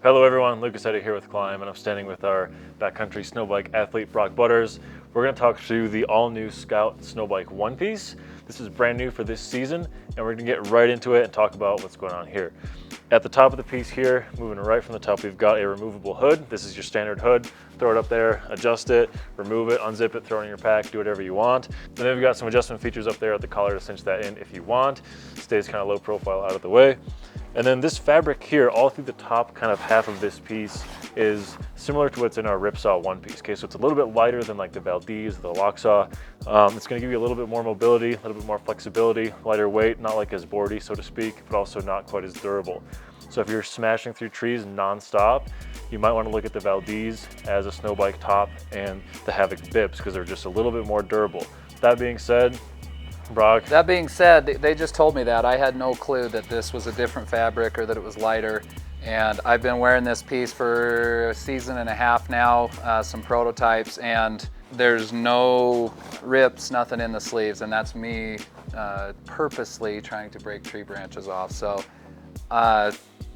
Hello everyone, Lucas Eddy here with Klim, and I'm standing with our backcountry snowbike athlete Brock Butters. We're going to talk through the all-new Scout Snowbike One Piece. This is brand new for this season, and we're going to get right into it and talk about what's going on here. At the top of the piece here, moving right from the top, we've got a removable hood. This is your standard hood. Throw it up there, adjust it, remove it, unzip it, throw it in your pack, do whatever you want. And then we've got some adjustment features up there at the collar to cinch that in if you want. Stays kind of low profile out of the way. And then this fabric here, all through the top kind of half of this piece, is similar to what's in our Ripsaw One Piece. Okay, so it's a little bit lighter than like the Valdez, the Locksaw. It's going to give you a little bit more mobility, a little bit more flexibility, lighter weight, not like as boardy, so to speak, but also not quite as durable. So if you're smashing through trees non-stop, you might want to look at the Valdez as a snowbike top and the Havoc bibs because they're just a little bit more durable. That being said, Brock. That being said, they just told me that. I had no clue that this was a different fabric or that it was lighter. And I've been wearing this piece for a season and a half now, some prototypes, and there's no rips, nothing in the sleeves, and that's me purposely trying to break tree branches off. So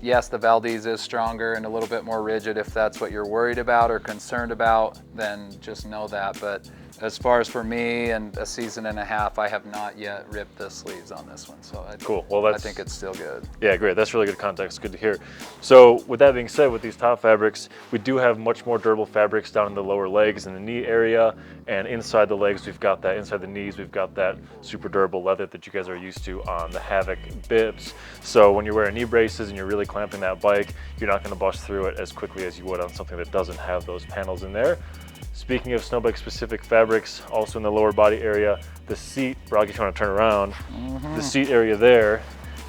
yes, the Valdez is stronger and a little bit more rigid. If that's what you're worried about or concerned about, then just know that. But as far as for me and a season and a half, I have not yet ripped the sleeves on this one. So cool. Well, I think it's still good. Yeah, great. That's really good context. Good to hear. So with that being said, with these top fabrics, we do have much more durable fabrics down in the lower legs and the knee area, and inside the legs, we've got that. Inside the knees, we've got that super durable leather that you guys are used to on the Havoc bibs. So when you're wearing knee braces and you're really clamping that bike, you're not going to bust through it as quickly as you would on something that doesn't have those panels in there. Speaking of snowbike specific fabrics, also in the lower body area, the seat, Brock, if you want to turn around, the seat area there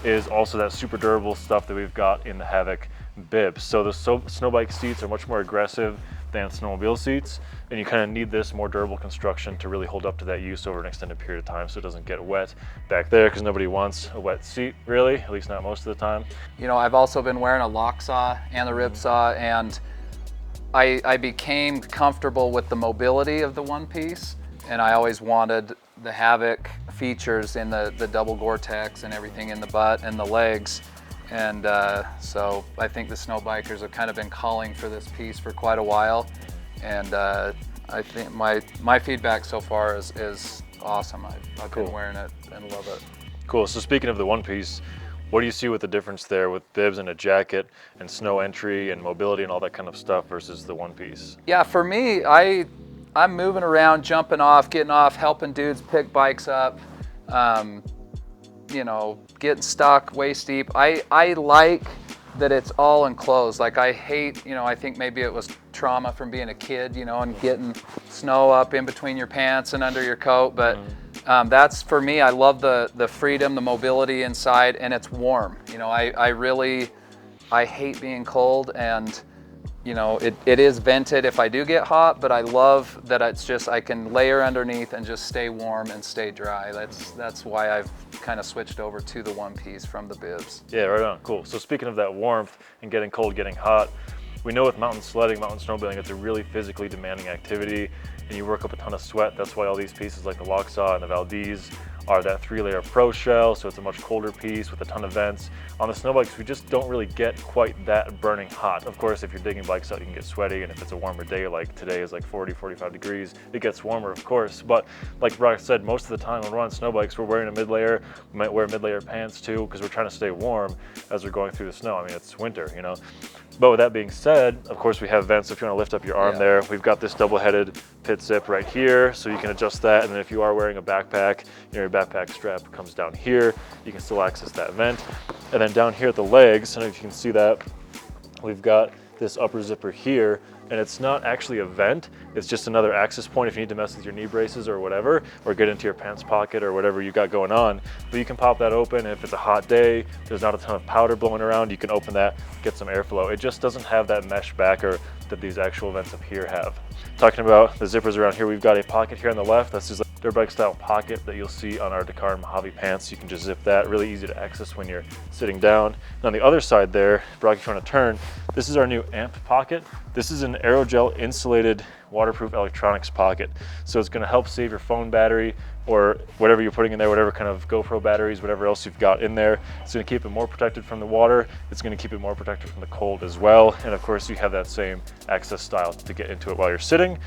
is also that super durable stuff that we've got in the Havoc bibs. So the snowbike seats are much more aggressive than snowmobile seats, and you kind of need this more durable construction to really hold up to that use over an extended period of time so it doesn't get wet back there, because nobody wants a wet seat, really, at least not most of the time. You know, I've also been wearing a Locksaw and the Ripsaw, and I became comfortable with the mobility of the One Piece, and I always wanted the Havoc features in the double Gore-Tex and everything in the butt and the legs. And so I think the snow bikers have kind of been calling for this piece for quite a while. And I think my feedback so far is awesome. I've Cool. been wearing it and love it. Cool. So speaking of the One Piece, what do you see with the difference there with bibs and a jacket and snow entry and mobility and all that kind of stuff versus the One Piece? Yeah, for me, I'm moving around, jumping off, getting off, helping dudes pick bikes up, you know, getting stuck waist deep. I like that it's all enclosed. Like I hate, you know, I think maybe it was trauma from being a kid, you know, and getting snow up in between your pants and under your coat, but that's for me. I love the freedom, the mobility inside, and it's warm. You know, I hate being cold, and you know, it is vented if I do get hot, but I love that it's just, I can layer underneath and just stay warm and stay dry. That's why I've kind of switched over to the One Piece from the bibs. Yeah, right on. Cool. So speaking of that warmth and getting cold, getting hot, we know with mountain sledding, mountain snowmobiling, it's a really physically demanding activity, and you work up a ton of sweat. That's why all these pieces like the Locksaw and the Valdez are that 3-layer pro shell, so it's a much colder piece with a ton of vents. On the snow bikes, we just don't really get quite that burning hot. Of course, if you're digging bikes out, you can get sweaty, and if it's a warmer day, like today is like 40, 45 degrees, it gets warmer, of course. But like Brock said, most of the time when we're on snow bikes, we're wearing a mid-layer. We might wear mid-layer pants too, because we're trying to stay warm as we're going through the snow. I mean, it's winter, you know. But with that being said, of course, we have vents. If you want to lift up your arm there, we've got this double-headed pit zip right here, so you can adjust that. And then if you are wearing a backpack, you know, your backpack strap comes down here. You can still access that vent. And then down here at the legs, I don't know if you can see that, we've got this upper zipper here, and it's not actually a vent. It's just another access point if you need to mess with your knee braces or whatever, or get into your pants pocket or whatever you got going on. But you can pop that open. If it's a hot day, there's not a ton of powder blowing around, you can open that, get some airflow. It just doesn't have that mesh backer that these actual vents up here have. Talking about the zippers around here, we've got a pocket here on the left. That's just like dirt bike style pocket that you'll see on our Dakar and Mojave pants. You can just zip that, really easy to access when you're sitting down. And on the other side there, Brock, if you want to turn, this is our new amp pocket. This is an aerogel insulated waterproof electronics pocket. So it's going to help save your phone battery or whatever you're putting in there, whatever kind of GoPro batteries, whatever else you've got in there. It's going to keep it more protected from the water. It's going to keep it more protected from the cold as well. And of course you have that same access style to get into it while you're sitting.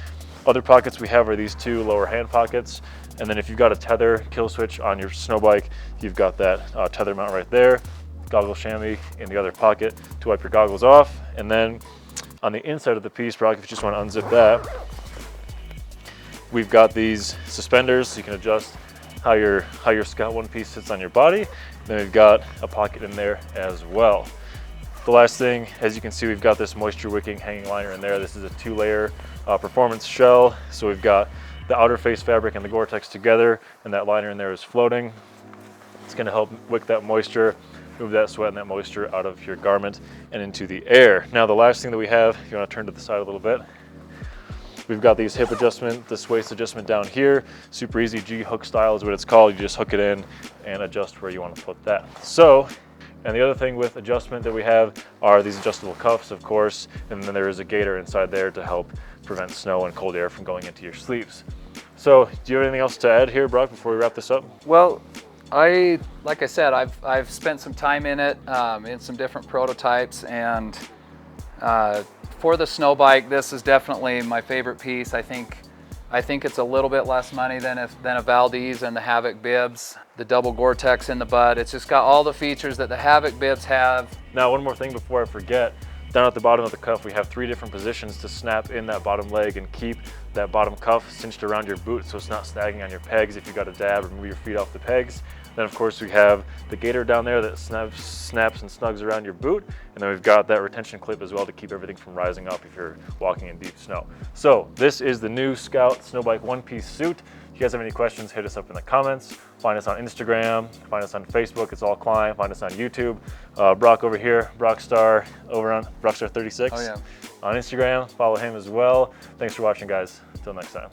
Other pockets we have are these two lower hand pockets. And then if you've got a tether kill switch on your snow bike, you've got that tether mount right there. Goggle chamois in the other pocket to wipe your goggles off. And then on the inside of the piece, Brock, if you just want to unzip that, we've got these suspenders so you can adjust how your Scout one piece sits on your body. Then we've got a pocket in there as well. The last thing, as you can see, we've got this moisture wicking hanging liner in there. This is a 2-layer performance shell. So we've got the outer face fabric and the Gore-Tex together, and that liner in there is floating. It's going to help wick that moisture, move that sweat and that moisture out of your garment and into the air. Now the last thing that we have, if you want to turn to the side a little bit, we've got these hip adjustment, this waist adjustment down here. Super easy, G-hook style is what it's called. You just hook it in and adjust where you want to put that. So, and the other thing with adjustment that we have are these adjustable cuffs, of course, and then there is a gaiter inside there to help prevent snow and cold air from going into your sleeves. So, do you have anything else to add here, Brock, before we wrap this up? Well, like I said, I've spent some time in it, in some different prototypes, and for the snow bike, this is definitely my favorite piece. I think it's a little bit less money than a Valdez and the Havoc bibs. The double Gore-Tex in the butt. It's just got all the features that the Havoc bibs have. Now, one more thing before I forget. Down at the bottom of the cuff, we have 3 different positions to snap in that bottom leg and keep that bottom cuff cinched around your boot so it's not snagging on your pegs if you got to dab or move your feet off the pegs. Then of course we have the gaiter down there that snaps and snugs around your boot. And then we've got that retention clip as well to keep everything from rising up if you're walking in deep snow. So this is the new Scout Snowbike one-piece suit. If you guys have any questions, hit us up in the comments. Find us on Instagram, find us on Facebook, it's all Klim. Find us on YouTube. Brock over here, Brockstar over on Brockstar 36 Oh, yeah. on Instagram. Follow him as well. Thanks for watching, guys. Until next time.